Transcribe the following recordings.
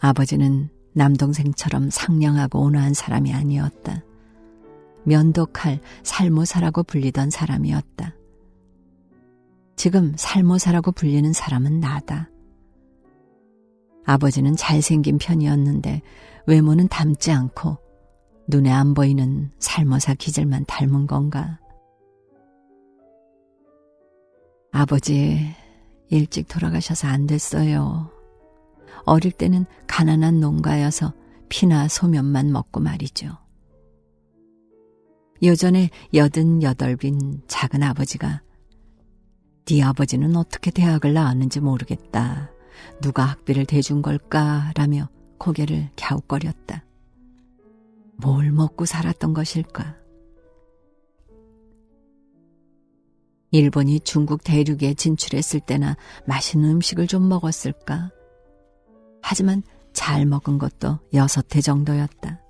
아버지는 남동생처럼 상냥하고 온화한 사람이 아니었다. 면도칼, 살모사라고 불리던 사람이었다. 지금 살모사라고 불리는 사람은 나다. 아버지는 잘생긴 편이었는데 외모는 닮지 않고 눈에 안 보이는 살모사 기질만 닮은 건가? 아버지 일찍 돌아가셔서 안 됐어요. 어릴 때는 가난한 농가여서 피나 소면만 먹고 말이죠. 요전에 88빈 작은 아버지가 네 아버지는 어떻게 대학을 나왔는지 모르겠다. 누가 학비를 대준 걸까? 라며 고개를 갸웃거렸다. 뭘 먹고 살았던 것일까? 일본이 중국 대륙에 진출했을 때나 맛있는 음식을 좀 먹었을까? 하지만 잘 먹은 것도 6회 정도였다.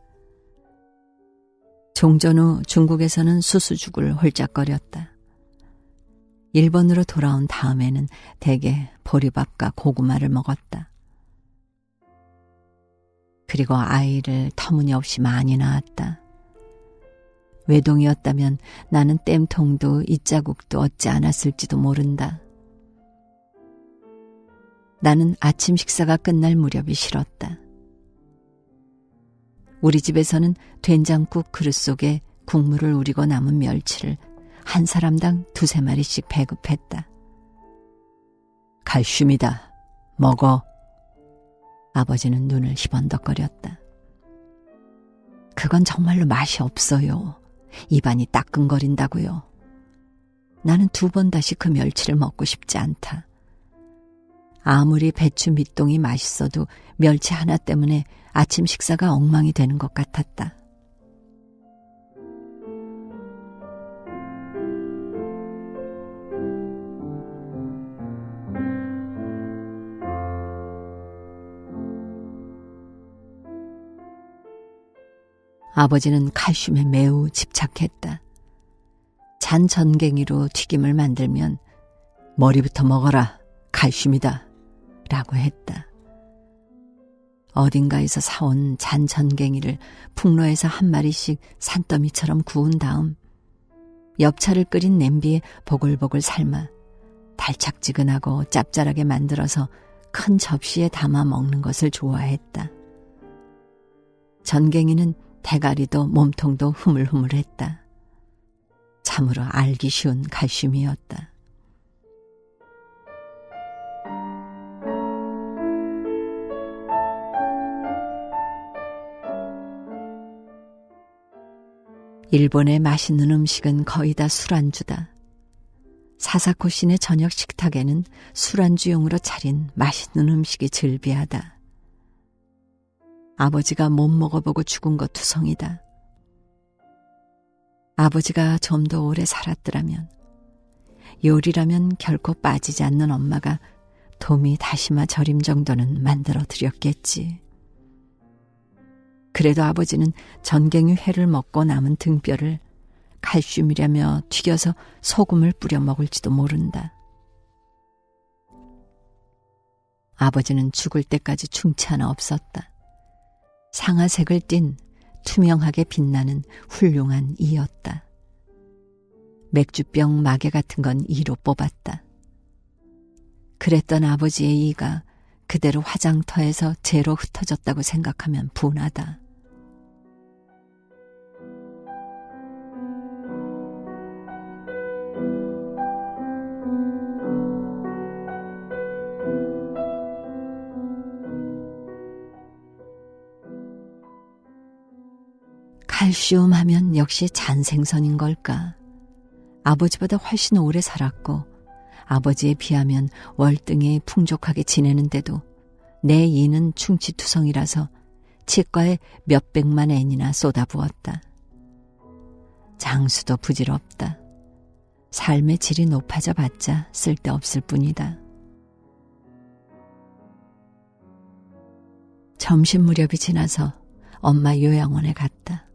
종전 후 중국에서는 수수죽을 홀짝거렸다. 일본으로 돌아온 다음에는 대개 보리밥과 고구마를 먹었다. 그리고 아이를 터무니없이 많이 낳았다. 외동이었다면 나는 땜통도 잇자국도 얻지 않았을지도 모른다. 나는 아침 식사가 끝날 무렵이 싫었다. 우리 집에서는 된장국 그릇 속에 국물을 우리고 남은 멸치를 한 사람당 2~3마리씩 배급했다. 칼슘이다. 먹어. 아버지는 눈을 희번덕거렸다. 그건 정말로 맛이 없어요. 입안이 따끔거린다고요. 나는 2번 다시 그 멸치를 먹고 싶지 않다. 아무리 배추 밑동이 맛있어도 멸치 하나 때문에 아침 식사가 엉망이 되는 것 같았다. 아버지는 칼슘에 매우 집착했다. 잔 전갱이로 튀김을 만들면 머리부터 먹어라, 칼슘이다 라고 했다. 어딘가에서 사온 잔 전갱이를 풍로에서 한 마리씩 산더미처럼 구운 다음 엽차를 끓인 냄비에 보글보글 삶아 달짝지근하고 짭짤하게 만들어서 큰 접시에 담아 먹는 것을 좋아했다. 전갱이는 대가리도 몸통도 흐물흐물했다. 참으로 알기 쉬운 칼슘이었다. 일본의 맛있는 음식은 거의 다 술안주다. 사사코시네 저녁 식탁에는 술안주용으로 차린 맛있는 음식이 즐비하다. 아버지가 못 먹어보고 죽은 것 투성이다. 아버지가 좀 더 오래 살았더라면, 요리라면 결코 빠지지 않는 엄마가 도미 다시마 절임 정도는 만들어 드렸겠지. 그래도 아버지는 전갱이 회를 먹고 남은 등뼈를 칼슘이라며 튀겨서 소금을 뿌려 먹을지도 모른다. 아버지는 죽을 때까지 충치 하나 없었다. 상아색을 띤 투명하게 빛나는 훌륭한 이였다. 맥주병 마개 같은 건 이로 뽑았다. 그랬던 아버지의 이가 그대로 화장터에서 재로 흩어졌다고 생각하면 분하다. 칼슘 하면 역시 잔생선인 걸까? 아버지보다 훨씬 오래 살았고 아버지에 비하면 월등히 풍족하게 지내는데도 내 이는 충치투성이라서 치과에 몇백만 엔이나 쏟아부었다. 장수도 부질없다. 삶의 질이 높아져 봤자 쓸데없을 뿐이다. 점심 무렵이 지나서 엄마 요양원에 갔다.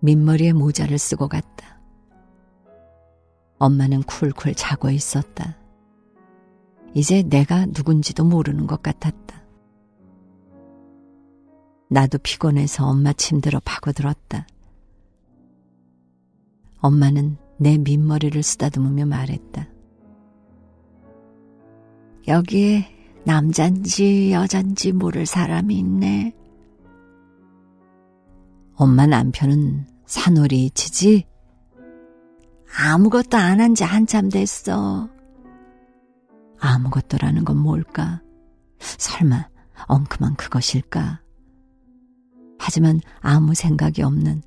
민머리에 모자를 쓰고 갔다. 엄마는 쿨쿨 자고 있었다. 이제 내가 누군지도 모르는 것 같았다. 나도 피곤해서 엄마 침대로 파고들었다. 엄마는 내 민머리를 쓰다듬으며 말했다. 여기에 남잔지 여잔지 모를 사람이 있네. 엄마 남편은 산후리 치지? 아무것도 안 한 지 한참 됐어. 아무것도라는 건 뭘까? 설마 엉큼한 그것일까? 하지만 아무 생각이 없는,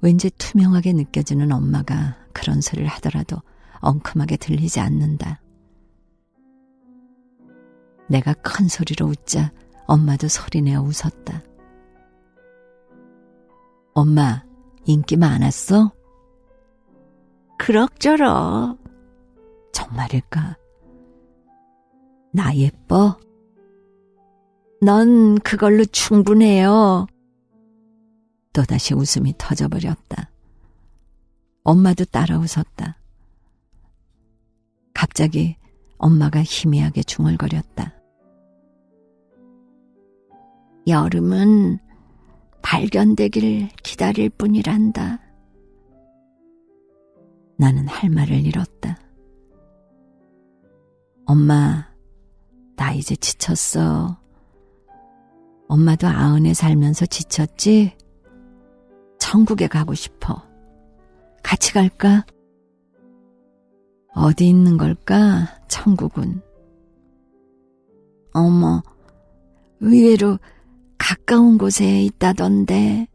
왠지 투명하게 느껴지는 엄마가 그런 소리를 하더라도 엉큼하게 들리지 않는다. 내가 큰 소리로 웃자 엄마도 소리내어 웃었다. 엄마, 인기 많았어? 그럭저럭. 정말일까? 나 예뻐? 넌 그걸로 충분해요. 또다시 웃음이 터져버렸다. 엄마도 따라 웃었다. 갑자기 엄마가 희미하게 중얼거렸다. 여름은 발견되길 기다릴 뿐이란다. 나는 할 말을 잃었다. 엄마, 나 이제 지쳤어. 엄마도 아흔에 살면서 지쳤지? 천국에 가고 싶어. 같이 갈까? 어디 있는 걸까, 천국은? 어머, 의외로 가까운 곳에 있다던데.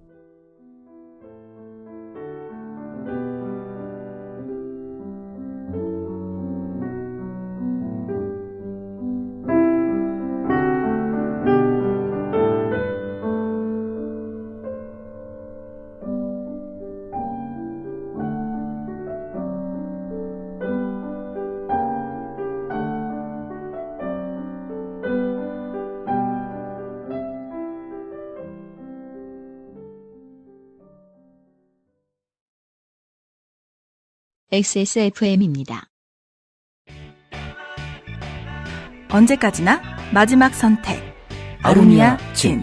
XSFM입니다. 언제까지나 마지막 선택. 아로니아 진.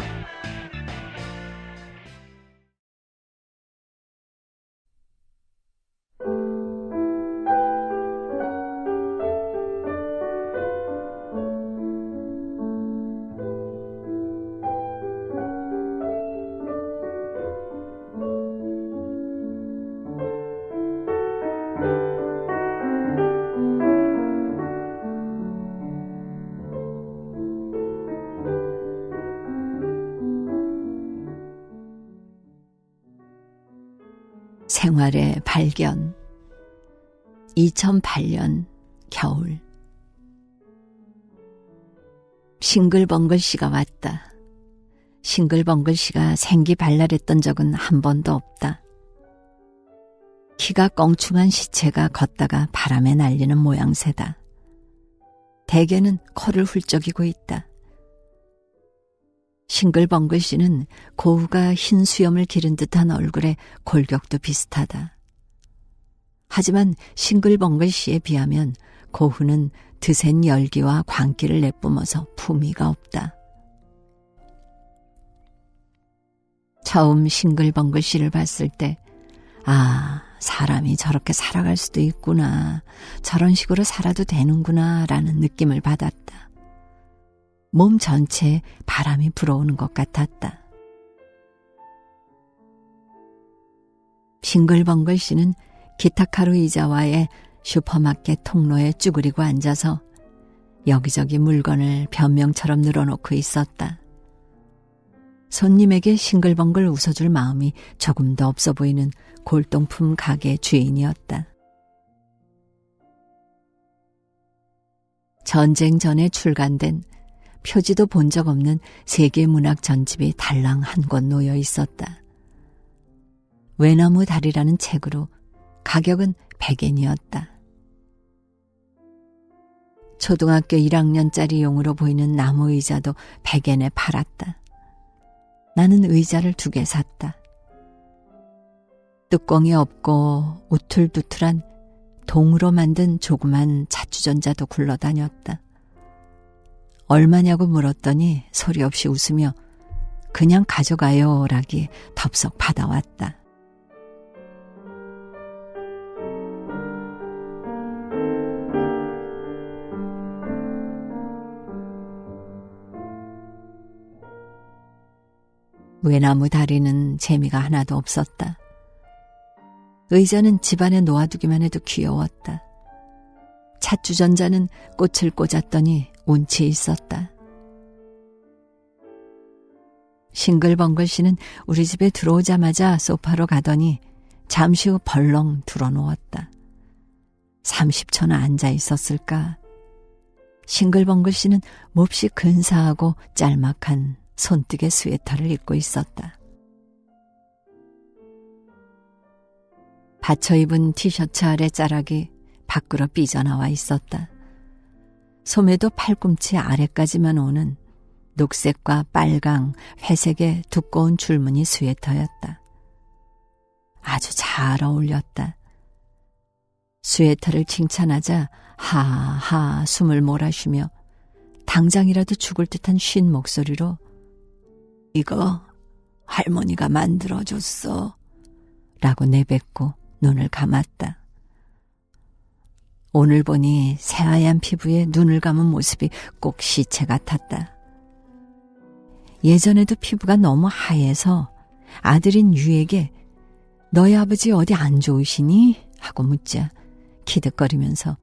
생활의 발견. 2008년 겨울. 싱글벙글 씨가 왔다. 싱글벙글 씨가 생기발랄했던 적은 한 번도 없다. 키가 껑충한 시체가 걷다가 바람에 날리는 모양새다. 대개는 코를 훌쩍이고 있다. 싱글벙글 씨는 고우가 흰 수염을 기른 듯한 얼굴에 골격도 비슷하다. 하지만 싱글벙글 씨에 비하면 고우는 드센 열기와 광기를 내뿜어서 품위가 없다. 처음 싱글벙글 씨를 봤을 때, 아, 사람이 저렇게 살아갈 수도 있구나, 저런 식으로 살아도 되는구나 라는 느낌을 받았다. 몸 전체에 바람이 불어오는 것 같았다. 싱글벙글 씨는 기타카루 의자와의 슈퍼마켓 통로에 쭈그리고 앉아서 여기저기 물건을 변명처럼 늘어놓고 있었다. 손님에게 싱글벙글 웃어줄 마음이 조금도 없어 보이는 골동품 가게 주인이었다. 전쟁 전에 출간된 표지도 본 적 없는 세계문학 전집이 달랑 한 권 놓여 있었다. 외나무 다리라는 책으로 가격은 100엔이었다. 초등학교 1학년짜리 용으로 보이는 나무 의자도 100엔에 팔았다. 나는 의자를 2개 샀다. 뚜껑이 없고 우툴두툴한 동으로 만든 조그만 자주전자도 굴러다녔다. 얼마냐고 물었더니 소리 없이 웃으며 그냥 가져가요 라기에 덥석 받아왔다. 외나무 다리는 재미가 하나도 없었다. 의자는 집안에 놓아두기만 해도 귀여웠다. 찻주전자는 꽃을 꽂았더니 운치 있었다. 싱글벙글 씨는 우리 집에 들어오자마자 소파로 가더니 잠시 후 벌렁 들어누웠다. 30초나 앉아 있었을까. 싱글벙글 씨는 몹시 근사하고 짤막한 손뜨개 스웨터를 입고 있었다. 받쳐 입은 티셔츠 아래 자락이 밖으로 삐져나와 있었다. 소매도 팔꿈치 아래까지만 오는 녹색과 빨강, 회색의 두꺼운 줄무늬 스웨터였다. 아주 잘 어울렸다. 스웨터를 칭찬하자 하하 숨을 몰아쉬며 당장이라도 죽을 듯한 쉰 목소리로 이거 할머니가 만들어줬어 라고 내뱉고 눈을 감았다. 오늘 보니 새하얀 피부에 눈을 감은 모습이 꼭 시체 같았다. 예전에도 피부가 너무 하얘서 아들인 유에게 너희 아버지 어디 안 좋으시니? 하고 묻자 키득거리면서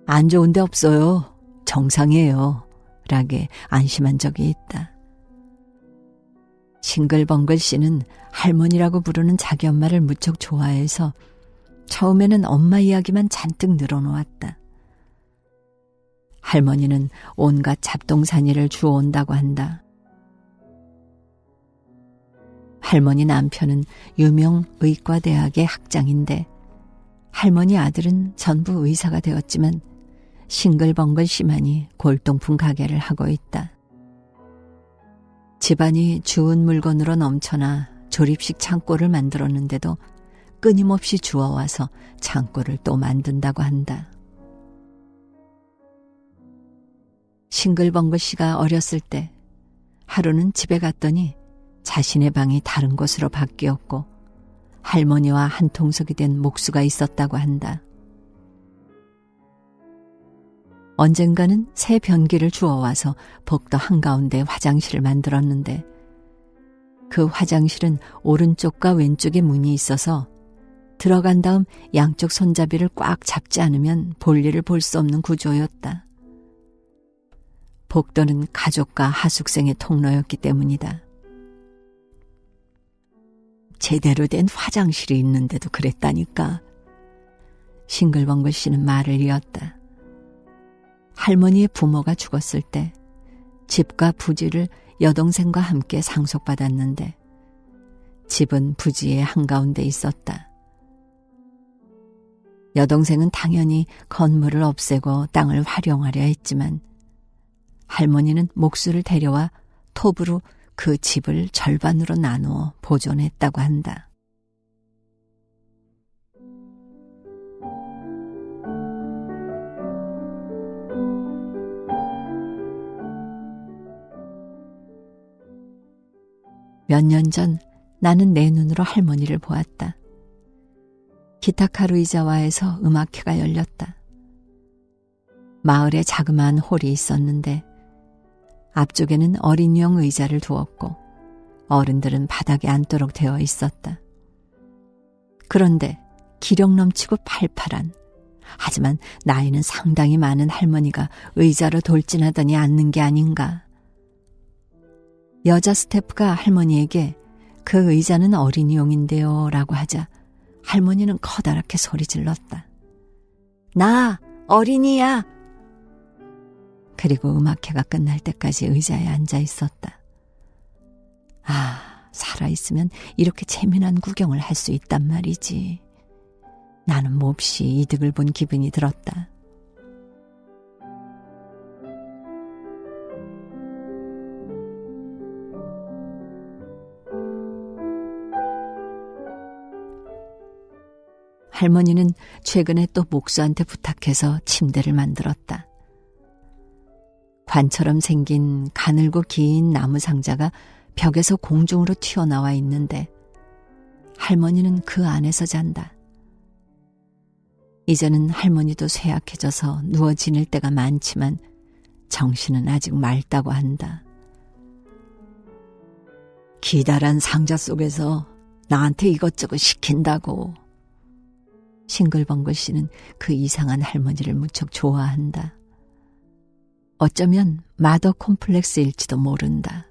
안 좋은 데 없어요. 정상이에요. 라게 안심한 적이 있다. 싱글벙글 씨는 할머니라고 부르는 자기 엄마를 무척 좋아해서 처음에는 엄마 이야기만 잔뜩 늘어놓았다. 할머니는 온갖 잡동사니를 주워온다고 한다. 할머니 남편은 유명 의과대학의 학장인데 할머니 아들은 전부 의사가 되었지만 싱글벙글 씨만이 골동품 가게를 하고 있다. 집안이 주운 물건으로 넘쳐나 조립식 창고를 만들었는데도 끊임없이 주워와서 창고를 또 만든다고 한다. 싱글벙글 씨가 어렸을 때 하루는 집에 갔더니 자신의 방이 다른 곳으로 바뀌었고 할머니와 한 통속이 된 목수가 있었다고 한다. 언젠가는 새 변기를 주워와서 복도 한가운데 화장실을 만들었는데 그 화장실은 오른쪽과 왼쪽에 문이 있어서 들어간 다음 양쪽 손잡이를 꽉 잡지 않으면 볼일을 볼 수 없는 구조였다. 복도는 가족과 하숙생의 통로였기 때문이다. 제대로 된 화장실이 있는데도 그랬다니까. 싱글벙글 씨는 말을 이었다. 할머니의 부모가 죽었을 때 집과 부지를 여동생과 함께 상속받았는데 집은 부지의 한가운데 있었다. 여동생은 당연히 건물을 없애고 땅을 활용하려 했지만 할머니는 목수를 데려와 톱으로 그 집을 절반으로 나누어 보존했다고 한다. 몇 년 전 나는 내 눈으로 할머니를 보았다. 기타카루 의자와에서 음악회가 열렸다. 마을에 자그마한 홀이 있었는데 앞쪽에는 어린이용 의자를 두었고 어른들은 바닥에 앉도록 되어 있었다. 그런데 기력 넘치고 팔팔한, 하지만 나이는 상당히 많은 할머니가 의자로 돌진하더니 앉는 게 아닌가. 여자 스태프가 할머니에게 그 의자는 어린이용인데요 라고 하자 할머니는 커다랗게 소리 질렀다. 나 어린이야. 그리고 음악회가 끝날 때까지 의자에 앉아 있었다. 아, 살아있으면 이렇게 재미난 구경을 할 수 있단 말이지. 나는 몹시 이득을 본 기분이 들었다. 할머니는 최근에 또 목수한테 부탁해서 침대를 만들었다. 관처럼 생긴 가늘고 긴 나무 상자가 벽에서 공중으로 튀어나와 있는데 할머니는 그 안에서 잔다. 이제는 할머니도 쇠약해져서 누워 지낼 때가 많지만 정신은 아직 맑다고 한다. 기다란 상자 속에서 나한테 이것저것 시킨다고. 싱글벙글 씨는 그 이상한 할머니를 무척 좋아한다. 어쩌면 마더 콤플렉스일지도 모른다.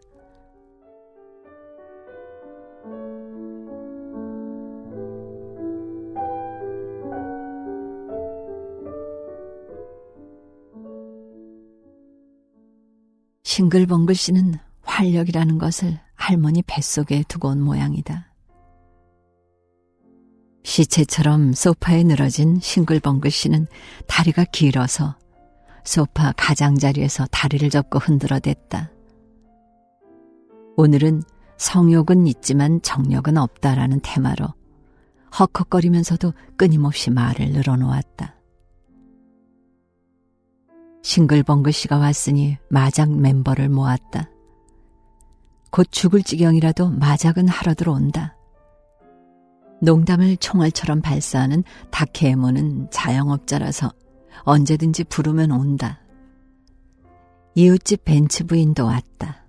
싱글벙글 씨는 활력이라는 것을 할머니 뱃속에 두고 온 모양이다. 시체처럼 소파에 늘어진 싱글벙글 씨는 다리가 길어서 소파 가장자리에서 다리를 접고 흔들어댔다. 오늘은 성욕은 있지만 정력은 없다라는 테마로 헉헉거리면서도 끊임없이 말을 늘어놓았다. 싱글벙글 씨가 왔으니 마작 멤버를 모았다. 곧 죽을 지경이라도 마작은 하러 들어온다. 농담을 총알처럼 발사하는 다케에모는 자영업자라서 언제든지 부르면 온다. 이웃집 벤츠 부인도 왔다.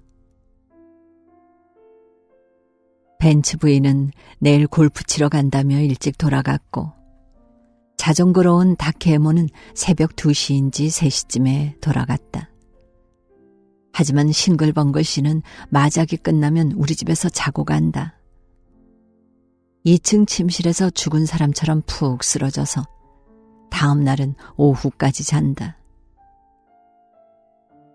벤츠 부인은 내일 골프 치러 간다며 일찍 돌아갔고 자전거로 온 다케에모는 새벽 2시인지 3시쯤에 돌아갔다. 하지만 싱글벙글 씨는 마작이 끝나면 우리 집에서 자고 간다. 2층 침실에서 죽은 사람처럼 푹 쓰러져서 다음 날은 오후까지 잔다.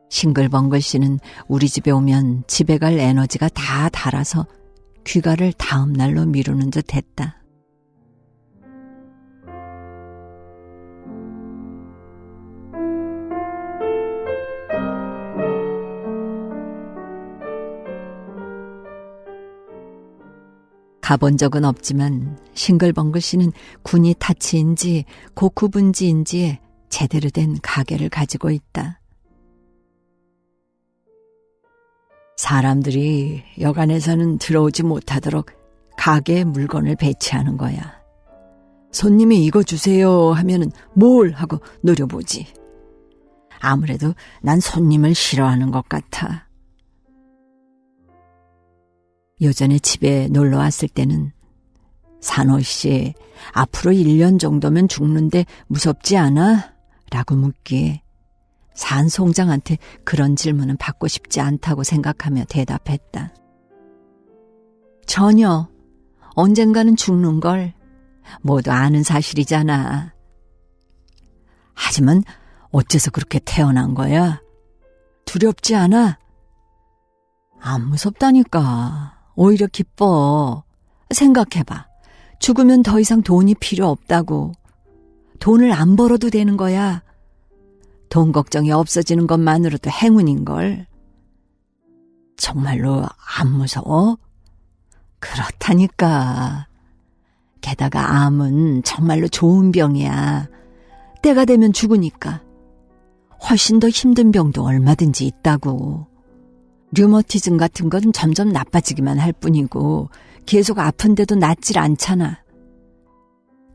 싱글벙글 씨는 우리 집에 오면 집에 갈 에너지가 다 닳아서 귀가를 다음 날로 미루는 듯 했다. 가본 적은 없지만 싱글벙글 씨는 군이 타치인지 고쿠분지인지에 제대로 된 가게를 가지고 있다. 사람들이 여간에서는 들어오지 못하도록 가게에 물건을 배치하는 거야. 손님이 이거 주세요 하면은 뭘 하고 노려보지. 아무래도 난 손님을 싫어하는 것 같아. 요전에 집에 놀러 왔을 때는 산호 씨, 앞으로 1년 정도면 죽는데 무섭지 않아? 라고 묻기에 산 송장한테 그런 질문은 받고 싶지 않다고 생각하며 대답했다. 전혀. 언젠가는 죽는 걸 모두 아는 사실이잖아. 하지만 어째서 그렇게 태어난 거야? 두렵지 않아? 안 무섭다니까. 오히려 기뻐. 생각해봐. 죽으면 더 이상 돈이 필요 없다고. 돈을 안 벌어도 되는 거야. 돈 걱정이 없어지는 것만으로도 행운인걸. 정말로 안 무서워? 그렇다니까. 게다가 암은 정말로 좋은 병이야. 때가 되면 죽으니까. 훨씬 더 힘든 병도 얼마든지 있다고. 류머티즘 같은 건 점점 나빠지기만 할 뿐이고 계속 아픈데도 낫질 않잖아.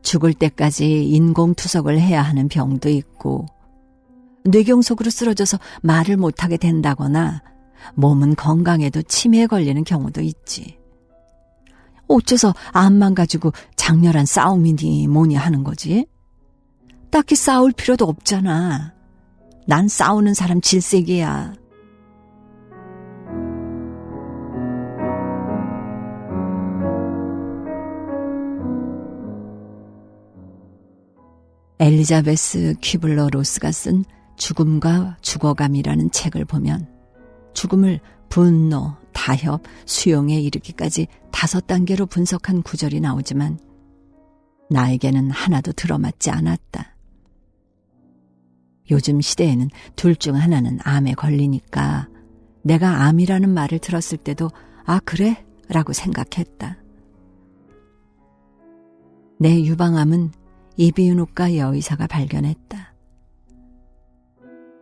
죽을 때까지 인공투석을 해야 하는 병도 있고 뇌경색으로 쓰러져서 말을 못하게 된다거나 몸은 건강해도 치매에 걸리는 경우도 있지. 어째서 암만 가지고 장렬한 싸움이니 뭐니 하는 거지? 딱히 싸울 필요도 없잖아. 난 싸우는 사람 질색이야. 엘리자베스 퀴블러 로스가 쓴 죽음과 죽어감이라는 책을 보면 죽음을 분노, 타협, 수용에 이르기까지 5단계로 분석한 구절이 나오지만 나에게는 하나도 들어맞지 않았다. 요즘 시대에는 둘 중 하나는 암에 걸리니까 내가 암이라는 말을 들었을 때도 아 그래? 라고 생각했다. 내 유방암은 이비인후과 여의사가 발견했다.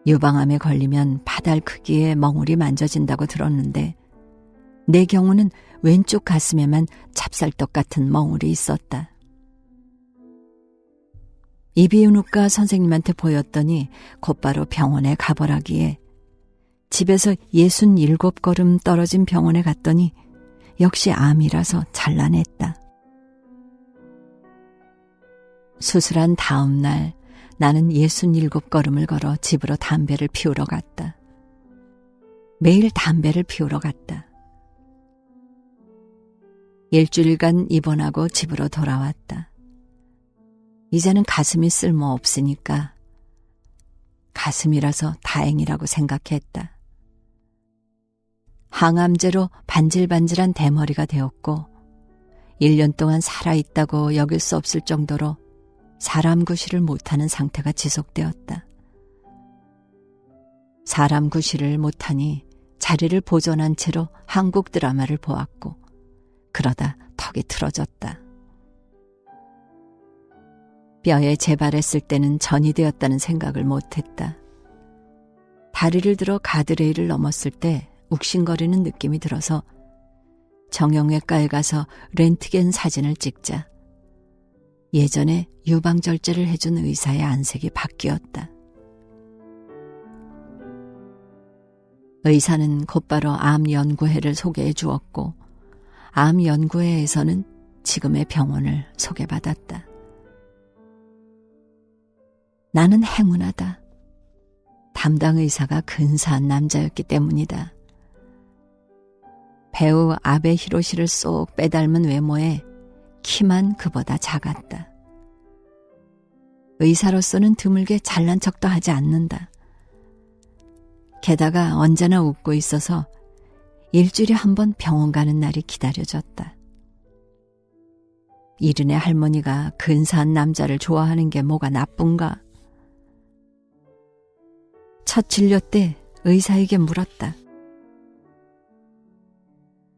유방암에 걸리면 바달 크기의 멍울이 만져진다고 들었는데 내 경우는 왼쪽 가슴에만 찹쌀떡 같은 멍울이 있었다. 이비인후과 선생님한테 보였더니 곧바로 병원에 가보라기에 집에서 67걸음 떨어진 병원에 갔더니 역시 암이라서 잘라냈다. 수술한 다음 날 나는 67걸음을 걸어 집으로 담배를 피우러 갔다. 매일 담배를 피우러 갔다. 일주일간 입원하고 집으로 돌아왔다. 이제는 가슴이 쓸모없으니까 가슴이라서 다행이라고 생각했다. 항암제로 반질반질한 대머리가 되었고 1년 동안 살아있다고 여길 수 없을 정도로 사람 구실을 못하는 상태가 지속되었다. 사람 구실을 못하니 자리를 보존한 채로 한국 드라마를 보았고 그러다 턱이 틀어졌다. 뼈에 재발했을 때는 전이 되었다는 생각을 못했다. 다리를 들어 가드레일을 넘었을 때 욱신거리는 느낌이 들어서 정형외과에 가서 렌트겐 사진을 찍자 예전에 유방절제를 해준 의사의 안색이 바뀌었다. 의사는 곧바로 암연구회를 소개해 주었고 암연구회에서는 지금의 병원을 소개받았다. 나는 행운하다. 담당 의사가 근사한 남자였기 때문이다. 배우 아베 히로시를 쏙 빼닮은 외모에 키만 그보다 작았다. 의사로서는 드물게 잘난 척도 하지 않는다. 게다가 언제나 웃고 있어서 일주일에 한 번 병원 가는 날이 기다려졌다. 이른의 할머니가 근사한 남자를 좋아하는 게 뭐가 나쁜가? 첫 진료 때 의사에게 물었다.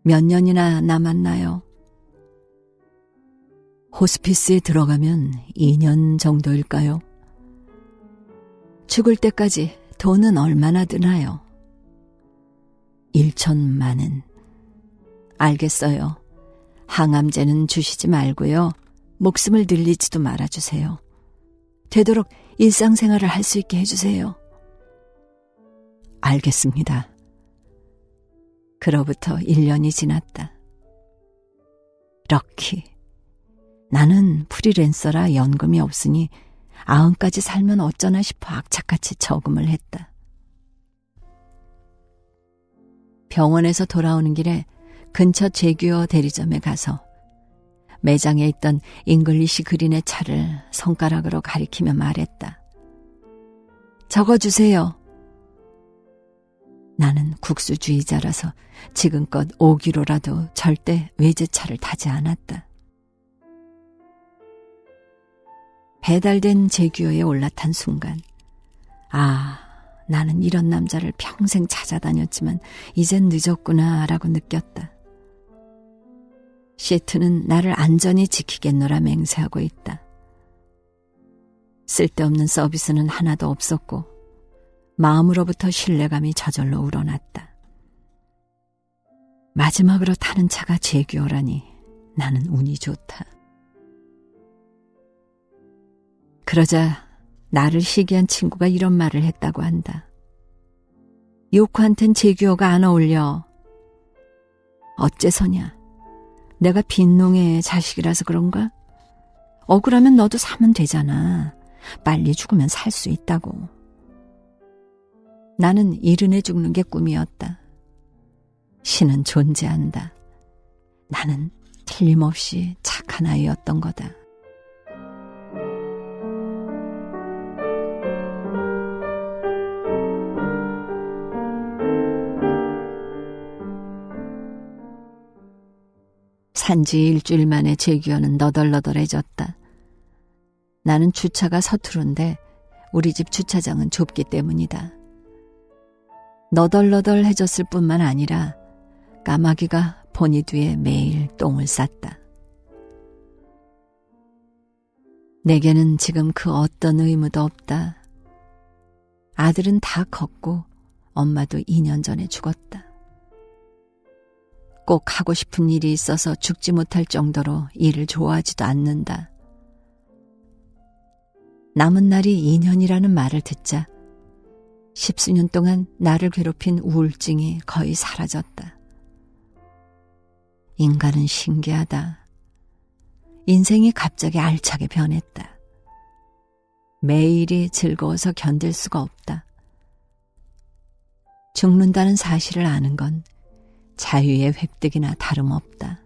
몇 년이나 남았나요? 호스피스에 들어가면 2년 정도일까요? 죽을 때까지 돈은 얼마나 드나요? 1천만은. 알겠어요. 항암제는 주시지 말고요. 목숨을 늘리지도 말아주세요. 되도록 일상생활을 할 수 있게 해주세요. 알겠습니다. 그로부터 1년이 지났다. 럭키. 나는 프리랜서라 연금이 없으니 90까지 살면 어쩌나 싶어 악착같이 저금을 했다. 병원에서 돌아오는 길에 근처 제규어 대리점에 가서 매장에 있던 잉글리시 그린의 차를 손가락으로 가리키며 말했다. 적어주세요. 나는 국수주의자라서 지금껏 5kg라도 절대 외제차를 타지 않았다. 배달된 제규어에 올라탄 순간 나는 이런 남자를 평생 찾아다녔지만 이젠 늦었구나 라고 느꼈다. 시트는 나를 안전히 지키겠노라 맹세하고 있다. 쓸데없는 서비스는 하나도 없었고 마음으로부터 신뢰감이 저절로 우러났다. 마지막으로 타는 차가 제규어라니 나는 운이 좋다. 그러자 나를 시기한 친구가 이런 말을 했다고 한다. 요코한텐 제규어가 안 어울려. 어째서냐? 내가 빈농의 자식이라서 그런가? 억울하면 너도 사면 되잖아. 빨리 죽으면 살 수 있다고. 나는 이른해 죽는 게 꿈이었다. 신은 존재한다. 나는 틀림없이 착한 아이였던 거다. 산지 일주일 만에 제규어는 너덜너덜해졌다. 나는 주차가 서투른데 우리 집 주차장은 좁기 때문이다. 너덜너덜해졌을 뿐만 아니라 까마귀가 보니 뒤에 매일 똥을 쌌다. 내게는 지금 그 어떤 의무도 없다. 아들은 다 컸고 엄마도 2년 전에 죽었다. 꼭 하고 싶은 일이 있어서 죽지 못할 정도로 일을 좋아하지도 않는다. 남은 날이 2년이라는 말을 듣자 10수년 동안 나를 괴롭힌 우울증이 거의 사라졌다. 인간은 신기하다. 인생이 갑자기 알차게 변했다. 매일이 즐거워서 견딜 수가 없다. 죽는다는 사실을 아는 건 자유의 획득이나 다름없다.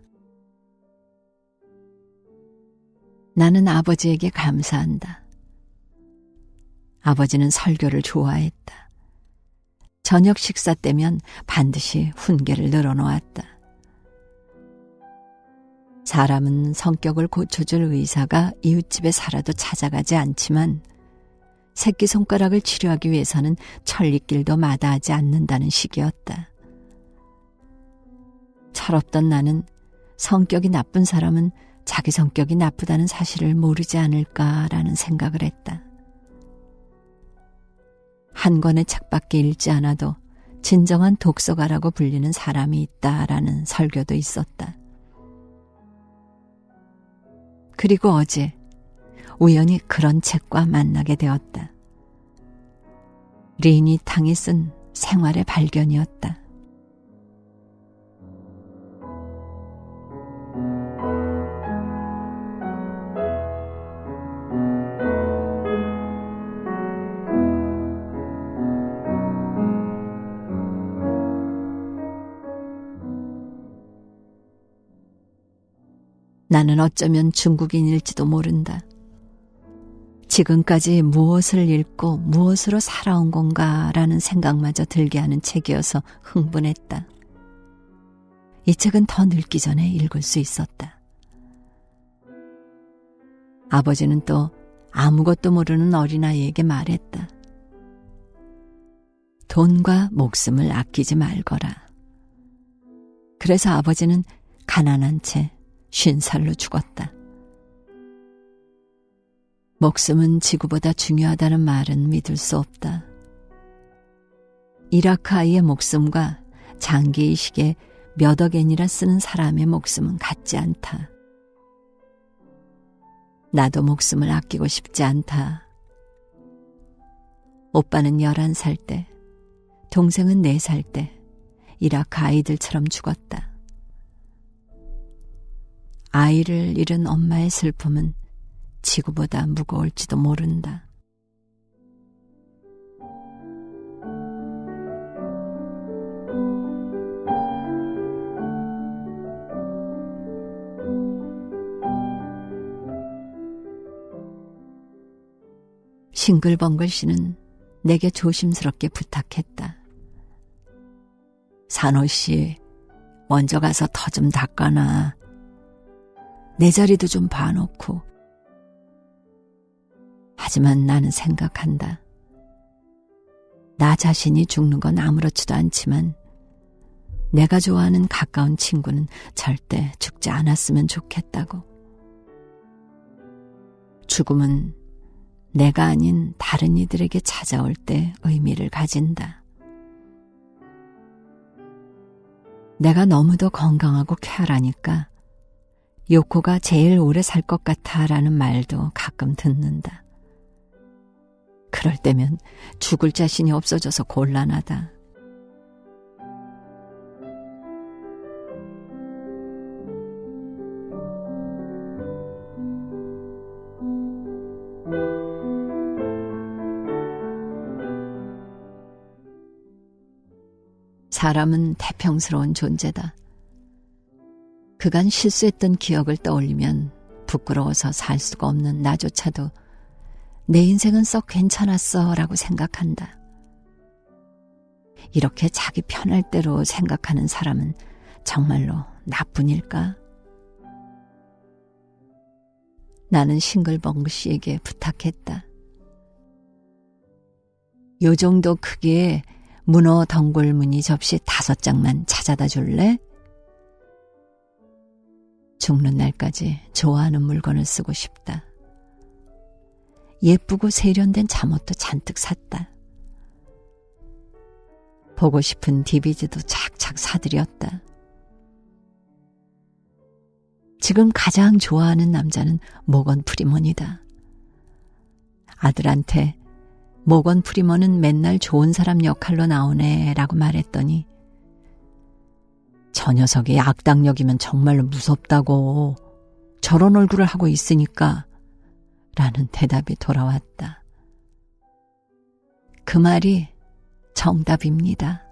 나는 아버지에게 감사한다. 아버지는 설교를 좋아했다. 저녁 식사 때면 반드시 훈계를 늘어놓았다. 사람은 성격을 고쳐줄 의사가 이웃집에 살아도 찾아가지 않지만 새끼손가락을 치료하기 위해서는 천리길도 마다하지 않는다는 식이었다. 철없던 나는 성격이 나쁜 사람은 자기 성격이 나쁘다는 사실을 모르지 않을까라는 생각을 했다. 한 권의 책밖에 읽지 않아도 진정한 독서가라고 불리는 사람이 있다라는 설교도 있었다. 그리고 어제 우연히 그런 책과 만나게 되었다. 리니 탕이 쓴 생활의 발견이었다. 나는 어쩌면 중국인일지도 모른다. 지금까지 무엇을 읽고 무엇으로 살아온 건가라는 생각마저 들게 하는 책이어서 흥분했다. 이 책은 더 늙기 전에 읽을 수 있었다. 아버지는 또 아무것도 모르는 어린아이에게 말했다. 돈과 목숨을 아끼지 말거라. 그래서 아버지는 가난한 채 50살로 죽었다. 목숨은 지구보다 중요하다는 말은 믿을 수 없다. 이라크 아이의 목숨과 장기 이식에 몇 억 엔이라 쓰는 사람의 목숨은 같지 않다. 나도 목숨을 아끼고 싶지 않다. 오빠는 11살 때, 동생은 4살 때 이라크 아이들처럼 죽었다. 아이를 잃은 엄마의 슬픔은 지구보다 무거울지도 모른다. 싱글벙글 씨는 내게 조심스럽게 부탁했다. 산호 씨, 먼저 가서 터 좀 닦아놔. 내 자리도 좀 봐놓고. 하지만 나는 생각한다. 나 자신이 죽는 건 아무렇지도 않지만 내가 좋아하는 가까운 친구는 절대 죽지 않았으면 좋겠다고. 죽음은 내가 아닌 다른 이들에게 찾아올 때 의미를 가진다. 내가 너무도 건강하고 쾌활하니까 요코가 제일 오래 살 것 같아라는 말도 가끔 듣는다. 그럴 때면 죽을 자신이 없어져서 곤란하다. 사람은 태평스러운 존재다. 그간 실수했던 기억을 떠올리면 부끄러워서 살 수가 없는 나조차도 내 인생은 썩 괜찮았어 라고 생각한다. 이렇게 자기 편할 대로 생각하는 사람은 정말로 나쁜 일까? 나는 싱글벙글 씨에게 부탁했다. 요 정도 크기의 문어 덩굴 무늬 접시 5장만 찾아다 줄래? 죽는 날까지 좋아하는 물건을 쓰고 싶다. 예쁘고 세련된 잠옷도 잔뜩 샀다. 보고 싶은 DVD도 착착 사들였다. 지금 가장 좋아하는 남자는 모건 프리먼이다. 아들한테 모건 프리먼은 맨날 좋은 사람 역할로 나오네 라고 말했더니 저 녀석이 악당역이면 정말로 무섭다고, 저런 얼굴을 하고 있으니까 라는 대답이 돌아왔다. 그 말이 정답입니다.